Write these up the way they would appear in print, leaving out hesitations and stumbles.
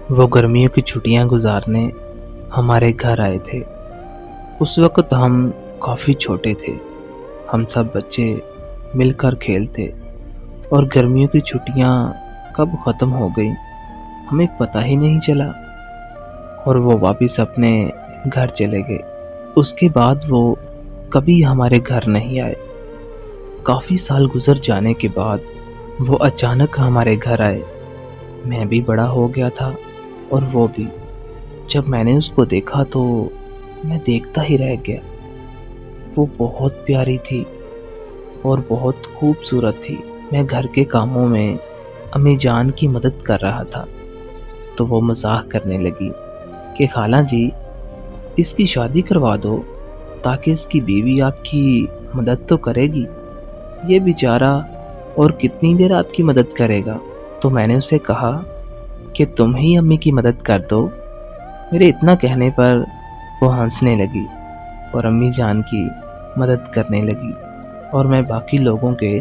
وہ گرمیوں کی چھٹیاں گزارنے ہمارے گھر آئے تھے۔ اس وقت ہم کافی چھوٹے تھے۔ ہم سب بچے مل کر کھیلتے اور گرمیوں کی چھٹیاں کب ختم ہو گئیں ہمیں پتہ ہی نہیں چلا، اور وہ واپس اپنے گھر چلے گئے۔ اس کے بعد وہ کبھی ہمارے گھر نہیں آئے۔ کافی سال گزر جانے کے بعد وہ اچانک ہمارے گھر آئے۔ میں بھی بڑا ہو گیا تھا اور وہ بھی۔ جب میں نے اس کو دیکھا تو میں دیکھتا ہی رہ گیا۔ وہ بہت پیاری تھی اور بہت خوبصورت تھی۔ میں گھر کے کاموں میں امی جان کی مدد کر رہا تھا تو وہ مزاح کرنے لگی کہ خالہ جی، اس کی شادی کروا دو تاکہ اس کی بیوی آپ کی مدد تو کرے گی۔ یہ بیچارہ اور کتنی دیر آپ کی مدد کرے گا؟ تو میں نے اسے کہا کہ تم ہی امی کی مدد کر دو۔ میرے اتنا کہنے پر وہ ہنسنے لگی اور امی جان کی مدد کرنے لگی، اور میں باقی لوگوں کے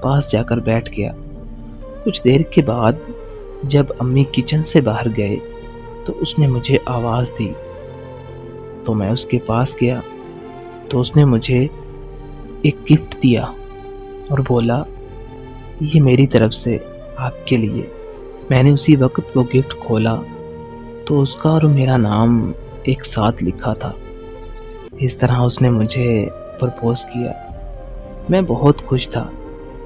پاس جا کر بیٹھ گیا۔ کچھ دیر کے بعد جب امی کچن سے باہر گئے تو اس نے مجھے آواز دی، تو میں اس کے پاس گیا تو اس نے مجھے ایک گفٹ دیا اور بولا، یہ میری طرف سے آپ کے لیے۔ میں نے اسی وقت وہ گفٹ کھولا تو اس کا اور میرا نام ایک ساتھ لکھا تھا۔ اس طرح اس نے مجھے پرپوز کیا۔ میں بہت خوش تھا،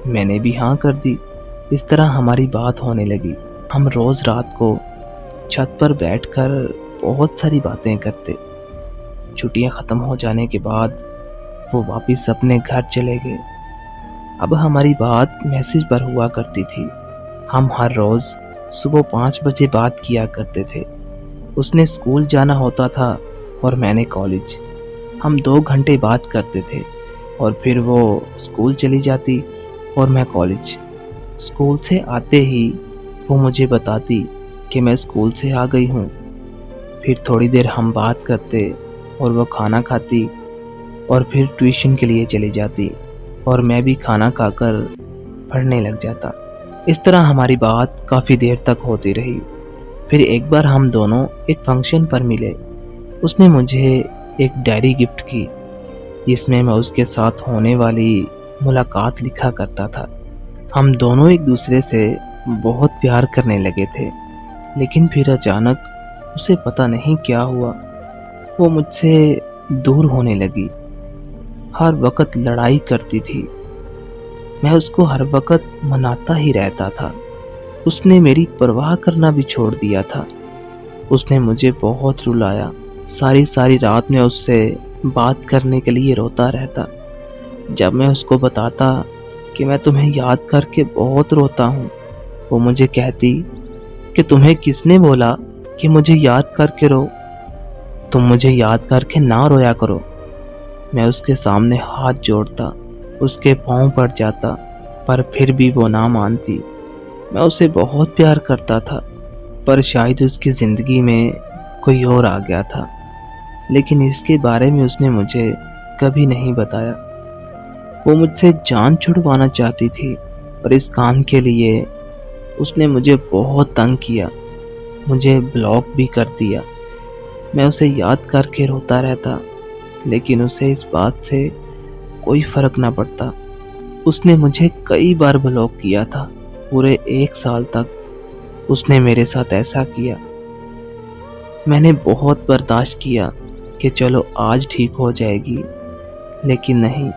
میں نے بھی ہاں کر دی۔ اس طرح ہماری بات ہونے لگی۔ ہم روز رات کو چھت پر بیٹھ کر بہت ساری باتیں کرتے۔ چھٹیاں ختم ہو جانے کے بعد وہ واپس اپنے گھر چلے گئے۔ اب ہماری بات میسج پر ہوا کرتی تھی۔ ہم ہر روز صبح 5 بجے بات کیا کرتے تھے۔ اس نے اسکول جانا ہوتا تھا اور میں نے کالج۔ ہم 2 گھنٹے بات کرتے تھے اور پھر وہ اسکول چلی جاتی اور میں کالج۔ اسکول سے آتے ہی وہ مجھے بتاتی کہ میں اسکول سے آ گئی ہوں۔ پھر تھوڑی دیر ہم بات کرتے اور وہ کھانا کھاتی اور پھر ٹیوشن کے لیے چلی جاتی اور میں بھی کھانا کھا کر پڑھنے لگ جاتا۔ اس طرح ہماری بات کافی دیر تک ہوتی رہی۔ پھر ایک بار ہم دونوں ایک فنکشن پر ملے۔ اس نے مجھے ایک ڈائری گفٹ کی جس میں میں اس کے ساتھ ہونے والی ملاقات لکھا کرتا تھا۔ ہم دونوں ایک دوسرے سے بہت پیار کرنے لگے تھے، لیکن پھر اچانک اسے پتہ نہیں کیا ہوا، وہ مجھ سے دور ہونے لگی۔ ہر وقت لڑائی کرتی تھی، میں اس کو ہر وقت مناتا ہی رہتا تھا۔ اس نے میری پرواہ کرنا بھی چھوڑ دیا تھا۔ اس نے مجھے بہت رلایا۔ ساری رات میں اس سے بات کرنے کے لیے روتا رہتا۔ جب میں اس کو بتاتا کہ میں تمہیں یاد کر کے بہت روتا ہوں، وہ مجھے کہتی کہ تمہیں کس نے بولا کہ مجھے یاد کر کے رو؟ تم مجھے یاد کر کے نہ رویا کرو۔ میں اس کے سامنے ہاتھ جوڑتا، اس کے پاؤں پڑ جاتا، پر پھر بھی وہ نہ مانتی۔ میں اسے بہت پیار کرتا تھا، پر شاید اس کی زندگی میں کوئی اور آ گیا تھا، لیکن اس کے بارے میں اس نے مجھے کبھی نہیں بتایا۔ وہ مجھ سے جان چھڑوانا چاہتی تھی، اور اس کام کے لیے اس نے مجھے بہت تنگ کیا، مجھے بلاک بھی کر دیا۔ میں اسے یاد کر کے روتا رہتا، لیکن اسے اس بات سے کوئی فرق نہ پڑتا۔ اس نے مجھے کئی بار بلاک کیا تھا، پورے 1 سال تک اس نے میرے ساتھ ایسا کیا۔ میں نے بہت برداشت کیا کہ چلو آج ٹھیک ہو جائے گی، لیکن نہیں،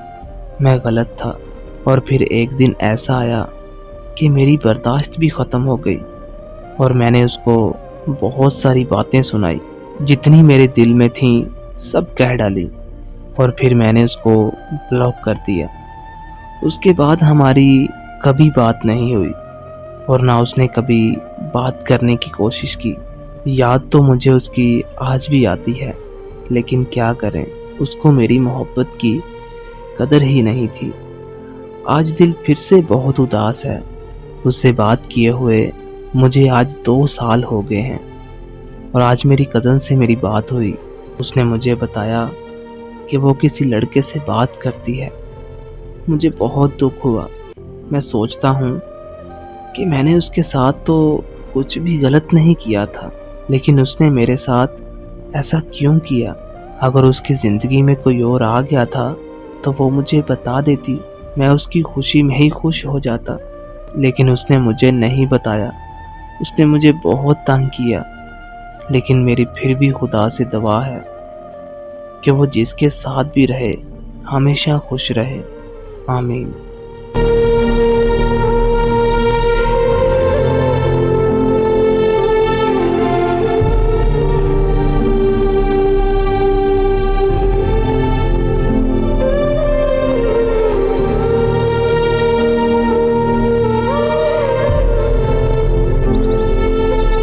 میں غلط تھا۔ اور پھر ایک دن ایسا آیا کہ میری برداشت بھی ختم ہو گئی، اور میں نے اس کو بہت ساری باتیں سنائی، جتنی میرے دل میں تھیں سب کہہ ڈالی، اور پھر میں نے اس کو بلاک کر دیا۔ اس کے بعد ہماری کبھی بات نہیں ہوئی، اور نہ اس نے کبھی بات کرنے کی کوشش کی۔ یاد تو مجھے اس کی آج بھی آتی ہے، لیکن کیا کریں، اس کو میری محبت کی قدر ہی نہیں تھی۔ آج دل پھر سے بہت اداس ہے۔ اس سے بات کیے ہوئے مجھے آج 2 سال ہو گئے ہیں، اور آج میری کزن سے میری بات ہوئی۔ اس نے مجھے بتایا کہ وہ کسی لڑکے سے بات کرتی ہے۔ مجھے بہت دکھ ہوا۔ میں سوچتا ہوں کہ میں نے اس کے ساتھ تو کچھ بھی غلط نہیں کیا تھا، لیکن اس نے میرے ساتھ ایسا کیوں کیا؟ اگر اس کی زندگی میں کوئی اور آ گیا تھا تو وہ مجھے بتا دیتی، میں اس کی خوشی میں ہی خوش ہو جاتا، لیکن اس نے مجھے نہیں بتایا۔ اس نے مجھے بہت تنگ کیا، لیکن میری پھر بھی خدا سے دعا ہے کہ وہ جس کے ساتھ بھی رہے ہمیشہ خوش رہے۔ آمین۔